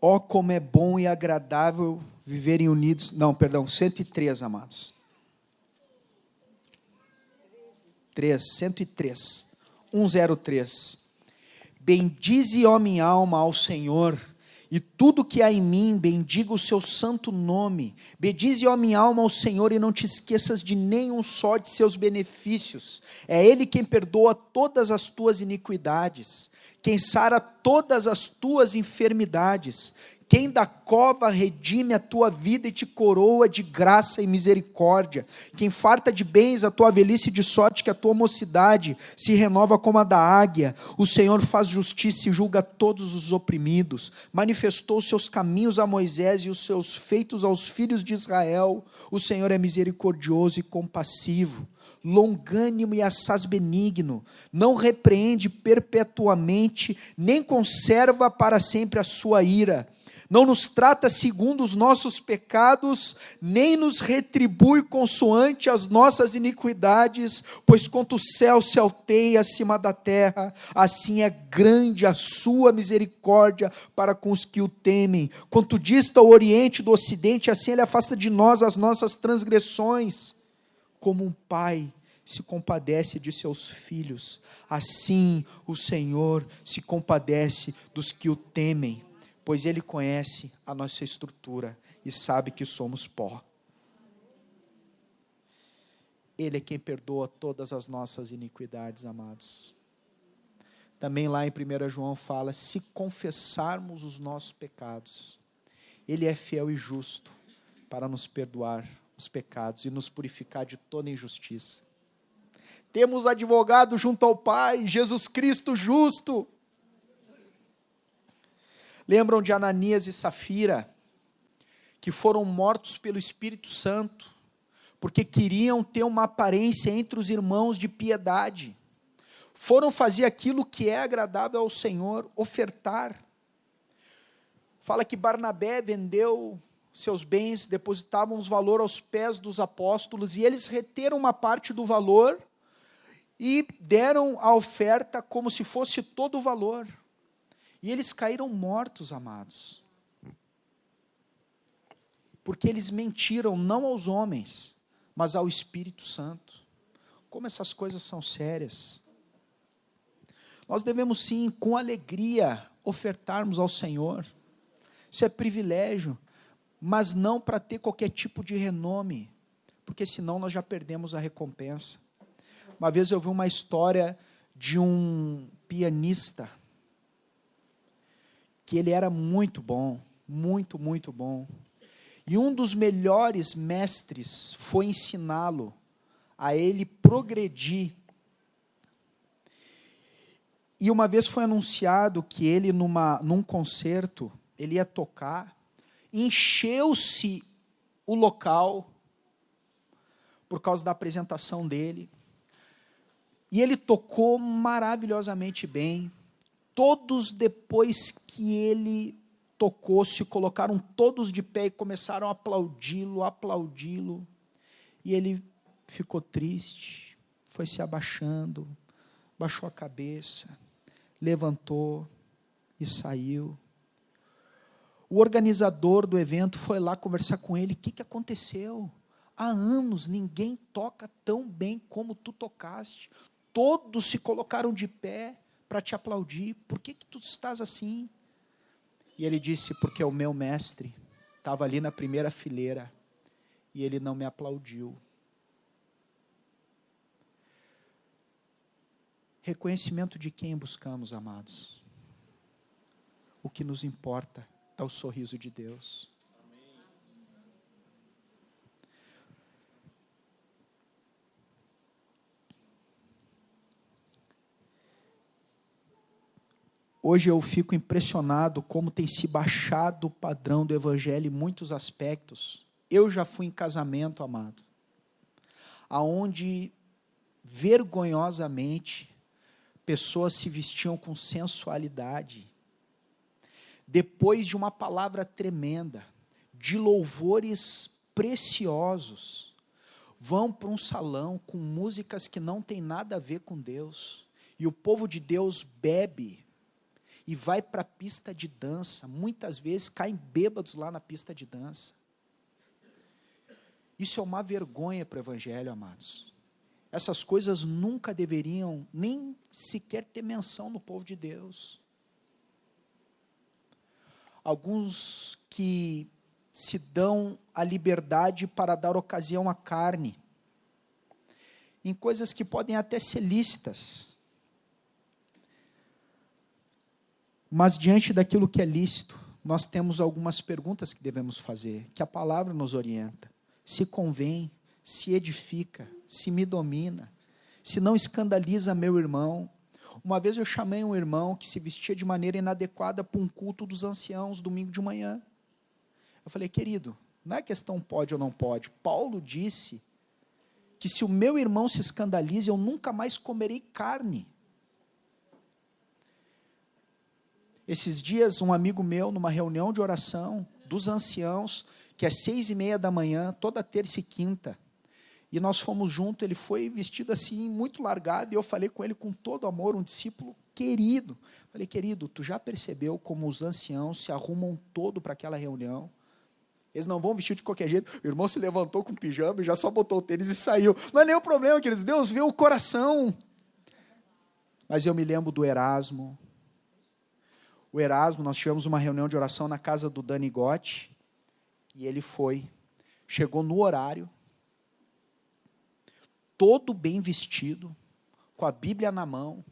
Ó, como é bom e agradável viverem unidos. Não, perdão, 103, amados. 103. 103. Bendize, ó minha alma, ao Senhor, e tudo que há em mim, bendiga o seu santo nome. Bendize, ó minha alma, ao Senhor, e não te esqueças de nenhum só de seus benefícios. É Ele quem perdoa todas as tuas iniquidades, quem sara todas as tuas enfermidades, quem da cova redime a tua vida e te coroa de graça e misericórdia, quem farta de bens a tua velhice, de sorte que a tua mocidade se renova como a da águia. O Senhor faz justiça e julga todos os oprimidos, manifestou os seus caminhos a Moisés e os seus feitos aos filhos de Israel. O Senhor é misericordioso e compassivo, longânimo e assaz benigno, não repreende perpetuamente, nem conserva para sempre a sua ira, não nos trata segundo os nossos pecados, nem nos retribui consoante as nossas iniquidades, pois quanto o céu se alteia acima da terra, assim é grande a sua misericórdia para com os que o temem. Quanto dista o oriente do ocidente, assim ele afasta de nós as nossas transgressões. Como um pai se compadece de seus filhos, assim o Senhor se compadece dos que o temem, pois Ele conhece a nossa estrutura e sabe que somos pó. Ele é quem perdoa todas as nossas iniquidades, amados. Também lá em 1 João fala, se confessarmos os nossos pecados, Ele é fiel e justo para nos perdoar os pecados e nos purificar de toda injustiça. Temos advogado junto ao Pai, Jesus Cristo justo. Lembram de Ananias e Safira, que foram mortos pelo Espírito Santo, porque queriam ter uma aparência entre os irmãos de piedade. Foram fazer aquilo que é agradável ao Senhor, ofertar. Fala que Barnabé vendeu seus bens, depositavam os valores aos pés dos apóstolos, e eles reteram uma parte do valor, e deram a oferta como se fosse todo o valor. E eles caíram mortos, amados. Porque eles mentiram não aos homens, mas ao Espírito Santo. Como essas coisas são sérias. Nós devemos sim, com alegria, ofertarmos ao Senhor. Isso é privilégio, mas não para ter qualquer tipo de renome, porque senão nós já perdemos a recompensa. Uma vez eu vi uma história de um pianista, que ele era muito bom, muito, muito bom. E um dos melhores mestres foi ensiná-lo a ele progredir. E uma vez foi anunciado que ele, num concerto, ele ia tocar, encheu-se o local, por causa da apresentação dele, e ele tocou maravilhosamente bem. Todos, depois que ele tocou, se colocaram todos de pé e começaram a aplaudi-lo, e ele ficou triste, foi se abaixando, baixou a cabeça, levantou e saiu. O organizador do evento foi lá conversar com ele, o que aconteceu? Há anos ninguém toca tão bem como tu tocaste, todos se colocaram de pé para te aplaudir, por que tu estás assim? E ele disse, porque o meu mestre estava ali na primeira fileira, e ele não me aplaudiu. Reconhecimento de quem buscamos, amados? O que nos importa é o sorriso de Deus. Hoje eu fico impressionado como tem se baixado o padrão do evangelho em muitos aspectos. Eu já fui em casamento, amado, aonde vergonhosamente pessoas se vestiam com sensualidade. Depois de uma palavra tremenda, de louvores preciosos, vão para um salão com músicas que não tem nada a ver com Deus, e o povo de Deus bebe, e vai para a pista de dança, muitas vezes caem bêbados lá na pista de dança. Isso é uma vergonha para o evangelho, amados. Essas coisas nunca deveriam nem sequer ter menção no povo de Deus. Alguns que se dão a liberdade para dar ocasião à carne, em coisas que podem até ser lícitas, mas diante daquilo que é lícito, nós temos algumas perguntas que devemos fazer, que a palavra nos orienta. Se convém, se edifica, se me domina, se não escandaliza meu irmão. Uma vez eu chamei um irmão que se vestia de maneira inadequada para um culto dos anciãos, domingo de manhã. Eu falei, querido, não é questão pode ou não pode. Paulo disse que se o meu irmão se escandaliza, eu nunca mais comerei carne. Esses dias, um amigo meu, numa reunião de oração dos anciãos, que é 6:30 da manhã, toda terça e quinta, e nós fomos juntos, ele foi vestido assim, muito largado, e eu falei com ele com todo amor, um discípulo querido. Falei, querido, tu já percebeu como os anciãos se arrumam todo para aquela reunião? Eles não vão vestir de qualquer jeito. O irmão se levantou com pijama e já só botou o tênis e saiu. Não é nenhum problema, queridos, Deus vê o coração. Mas eu me lembro do Erasmo. O Erasmo, nós tivemos uma reunião de oração na casa do Dani Gotti, e ele foi, chegou no horário, todo bem vestido, com a Bíblia na mão.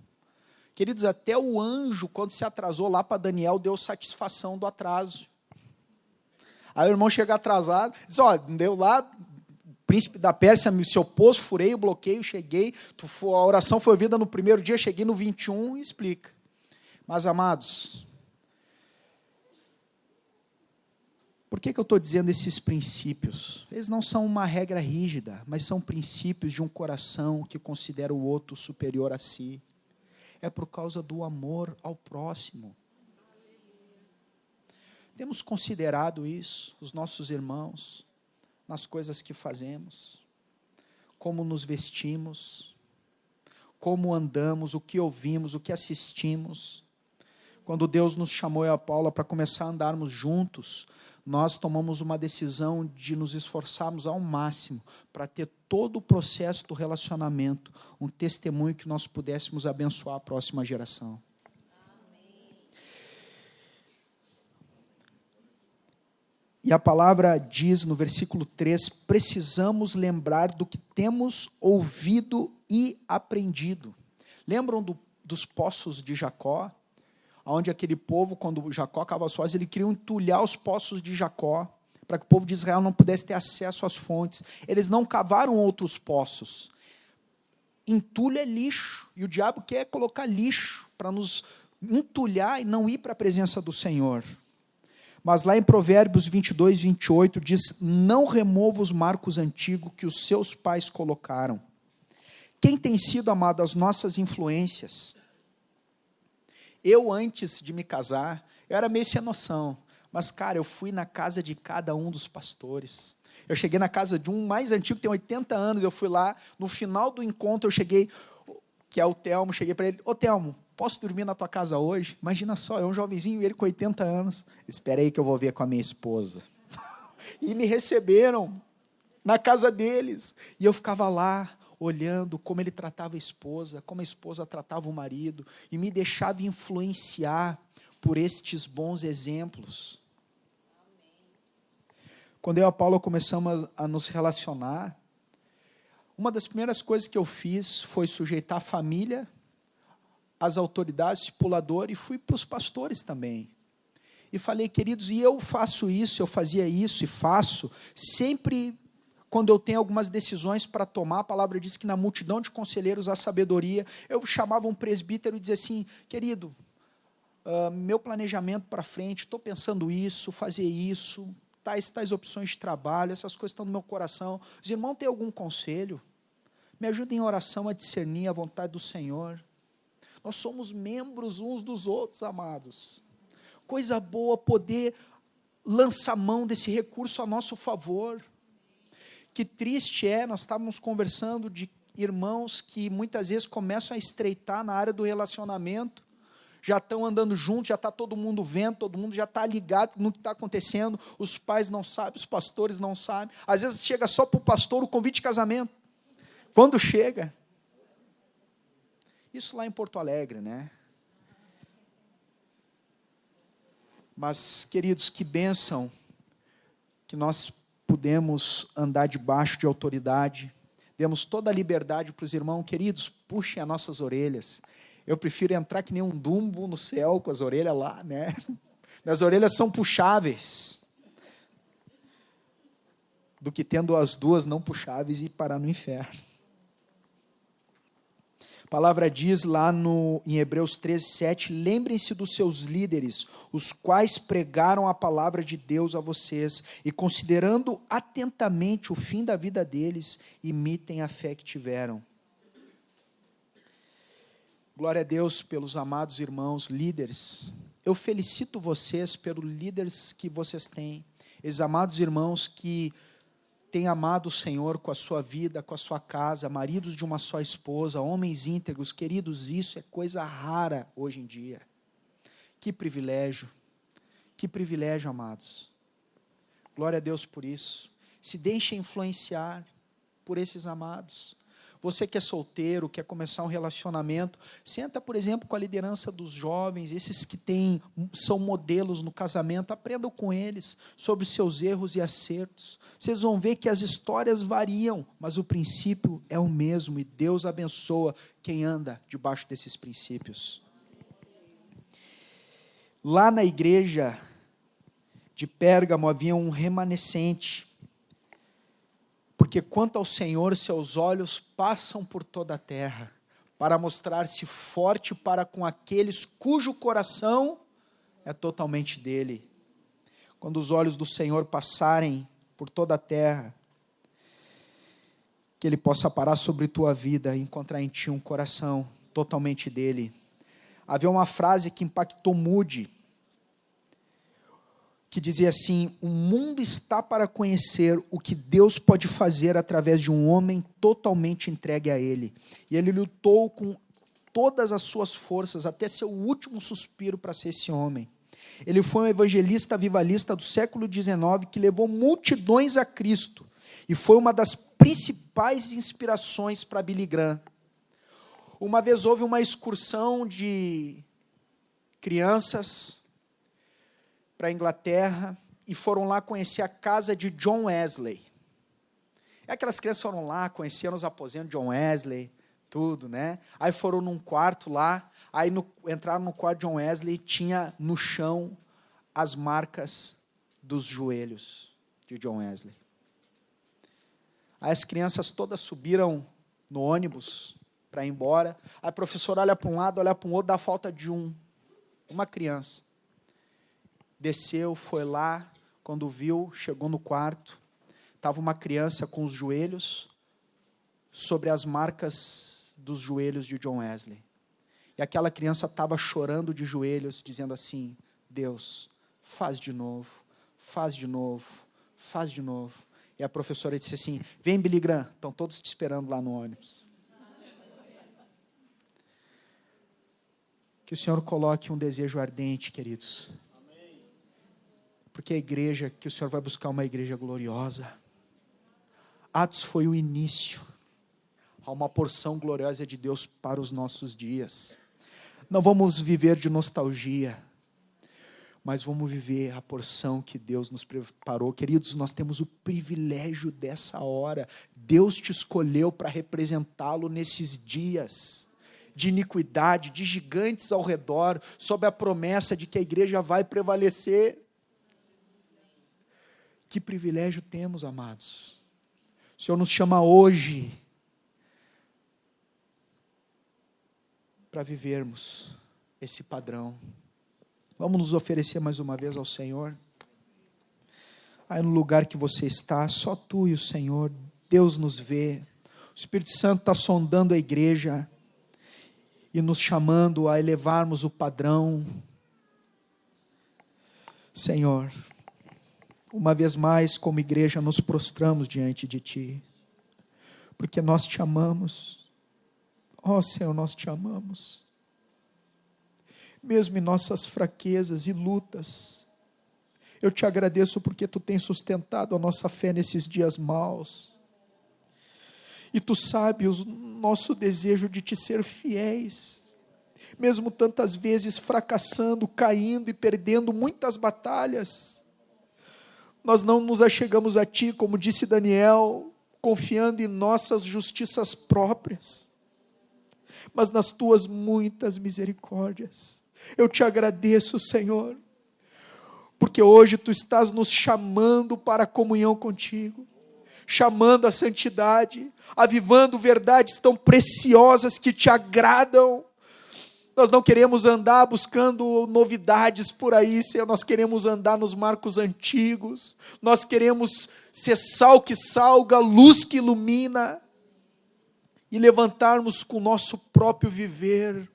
Queridos, até o anjo, quando se atrasou lá para Daniel, deu satisfação do atraso. Aí o irmão chega atrasado, diz, deu lá, príncipe da Pérsia me se opôs, furei o bloqueio, cheguei, a oração foi ouvida no primeiro dia, cheguei no 21, e explica. Mas, amados, por que eu estou dizendo esses princípios? Eles não são uma regra rígida, mas são princípios de um coração que considera o outro superior a si. É por causa do amor ao próximo. Temos considerado isso, os nossos irmãos, nas coisas que fazemos, como nos vestimos, como andamos, o que ouvimos, o que assistimos. Quando Deus nos chamou, eu e a Paula, para começar a andarmos juntos, nós tomamos uma decisão de nos esforçarmos ao máximo para ter todo o processo do relacionamento, um testemunho que nós pudéssemos abençoar a próxima geração. E a palavra diz no versículo 3, precisamos lembrar do que temos ouvido e aprendido. Lembram dos poços de Jacó? Onde aquele povo, quando Jacó cavava as fontes, ele queria entulhar os poços de Jacó, para que o povo de Israel não pudesse ter acesso às fontes. Eles não cavaram outros poços. Entulho é lixo, e o diabo quer colocar lixo, para nos entulhar e não ir para a presença do Senhor. Mas lá em Provérbios 22, 28, diz, não remova os marcos antigos que os seus pais colocaram. Quem tem sido, amado, as nossas influências? Eu, antes de me casar, eu era meio sem noção, mas, cara, eu fui na casa de cada um dos pastores. Eu cheguei na casa de um mais antigo, que tem 80 anos, eu fui lá, no final do encontro, eu cheguei, que é o Telmo, cheguei para ele, ô Telmo, posso dormir na tua casa hoje? Imagina só, é um jovenzinho, ele com 80 anos, espera aí que eu vou ver com a minha esposa. E me receberam na casa deles, e eu ficava lá, olhando como ele tratava a esposa, como a esposa tratava o marido, e me deixava influenciar por estes bons exemplos. Quando eu e a Paula começamos a nos relacionar, uma das primeiras coisas que eu fiz foi sujeitar a família às autoridades, discipulador, e fui para os pastores também. E falei, queridos, e eu faço isso, eu fazia isso e faço, sempre quando eu tenho algumas decisões para tomar, a palavra diz que na multidão de conselheiros há sabedoria. Eu chamava um presbítero e dizia assim, querido, meu planejamento para frente, estou pensando isso, fazer isso, tais opções de trabalho, essas coisas estão no meu coração. Os irmãos têm algum conselho? Me ajudem em oração a discernir a vontade do Senhor. Nós somos membros uns dos outros, amados. Coisa boa poder lançar mão desse recurso a nosso favor. Que triste nós estávamos conversando de irmãos que muitas vezes começam a estreitar na área do relacionamento, já estão andando juntos, já está todo mundo vendo, todo mundo já está ligado no que está acontecendo, os pais não sabem, os pastores não sabem, às vezes chega só para o pastor o convite de casamento, quando chega, isso lá em Porto Alegre, né? Mas, queridos, que bênção que nós pudemos andar debaixo de autoridade, demos toda a liberdade para os irmãos, queridos, puxem as nossas orelhas, eu prefiro entrar que nem um Dumbo no céu, com as orelhas lá, né, minhas orelhas são puxáveis, do que tendo as duas não puxáveis e parar no inferno. A palavra diz lá em Hebreus 13:7, lembrem-se dos seus líderes, os quais pregaram a palavra de Deus a vocês, e considerando atentamente o fim da vida deles, imitem a fé que tiveram. Glória a Deus pelos amados irmãos, líderes. Eu felicito vocês pelos líderes que vocês têm, esses amados irmãos que tem amado o Senhor com a sua vida, com a sua casa, maridos de uma só esposa, homens íntegros, queridos, isso é coisa rara hoje em dia. Que privilégio, amados. Glória a Deus por isso. Se deixe influenciar por esses amados. Você que é solteiro, quer começar um relacionamento, senta, por exemplo, com a liderança dos jovens, esses que são modelos no casamento, aprendam com eles sobre os seus erros e acertos. Vocês vão ver que as histórias variam, mas o princípio é o mesmo, e Deus abençoa quem anda debaixo desses princípios. Lá na igreja de Pérgamo havia um remanescente, porque quanto ao Senhor, seus olhos passam por toda a terra, para mostrar-se forte para com aqueles cujo coração é totalmente dele. Quando os olhos do Senhor passarem por toda a terra, que Ele possa parar sobre tua vida e encontrar em ti um coração totalmente dele. Havia uma frase que impactou Moody, que dizia assim: o mundo está para conhecer o que Deus pode fazer através de um homem totalmente entregue a Ele. E ele lutou com todas as suas forças, até seu último suspiro para ser esse homem. Ele foi um evangelista avivalista do século XIX, que levou multidões a Cristo, e foi uma das principais inspirações para Billy Graham. Uma vez houve uma excursão de crianças para a Inglaterra, e foram lá conhecer a casa de John Wesley. E aquelas crianças foram lá, conheceram os aposentos de John Wesley, tudo, né? Aí foram num quarto lá, aí entraram no quarto de John Wesley, e tinha no chão as marcas dos joelhos de John Wesley. Aí as crianças todas subiram no ônibus para ir embora, aí a professora olha para um lado, olha para o outro, dá falta de uma criança. Desceu, foi lá, quando viu, chegou no quarto, estava uma criança com os joelhos sobre as marcas dos joelhos de John Wesley. E aquela criança estava chorando de joelhos, dizendo assim: Deus, faz de novo, faz de novo, faz de novo. E a professora disse assim: vem, Billy Graham, estão todos te esperando lá no ônibus. Que o Senhor coloque um desejo ardente, queridos. Porque a igreja, que o Senhor vai buscar uma igreja gloriosa. Atos foi o início. Há uma porção gloriosa de Deus para os nossos dias. Não vamos viver de nostalgia, mas vamos viver a porção que Deus nos preparou. Queridos, nós temos o privilégio dessa hora. Deus te escolheu para representá-lo nesses dias. de iniquidade, de gigantes ao redor, sob a promessa de que a igreja vai prevalecer. Que privilégio temos, amados. O Senhor nos chama hoje para vivermos esse padrão. Vamos nos oferecer mais uma vez ao Senhor. Aí no lugar que você está, só tu e o Senhor, Deus nos vê. O Espírito Santo está sondando a igreja e nos chamando a elevarmos o padrão. Senhor, uma vez mais, como igreja, nos prostramos diante de Ti, porque nós Te amamos. Ó Senhor, nós Te amamos. Mesmo em nossas fraquezas e lutas, eu Te agradeço porque Tu tens sustentado a nossa fé nesses dias maus. E Tu sabes o nosso desejo de Te ser fiéis, mesmo tantas vezes fracassando, caindo e perdendo muitas batalhas. Nós não nos achegamos a Ti, como disse Daniel, confiando em nossas justiças próprias, mas nas Tuas muitas misericórdias. Eu Te agradeço, Senhor, porque hoje Tu estás nos chamando para a comunhão contigo, chamando a santidade, avivando verdades tão preciosas que Te agradam. Nós não queremos andar buscando novidades por aí, Senhor, nós queremos andar nos marcos antigos, nós queremos ser sal que salga, luz que ilumina, e levantarmos com o nosso próprio viver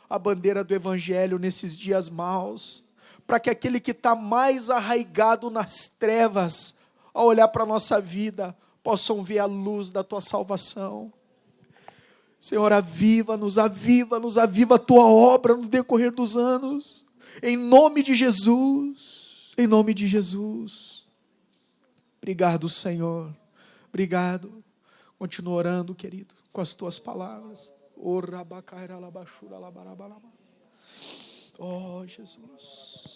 a bandeira do Evangelho nesses dias maus, para que aquele que está mais arraigado nas trevas, ao olhar para a nossa vida, possam ver a luz da Tua salvação. Senhor, aviva-nos, aviva-nos, aviva a Tua obra no decorrer dos anos, em nome de Jesus, em nome de Jesus. Obrigado, Senhor, obrigado. Continua orando, querido, com as Tuas palavras. Oh, Jesus.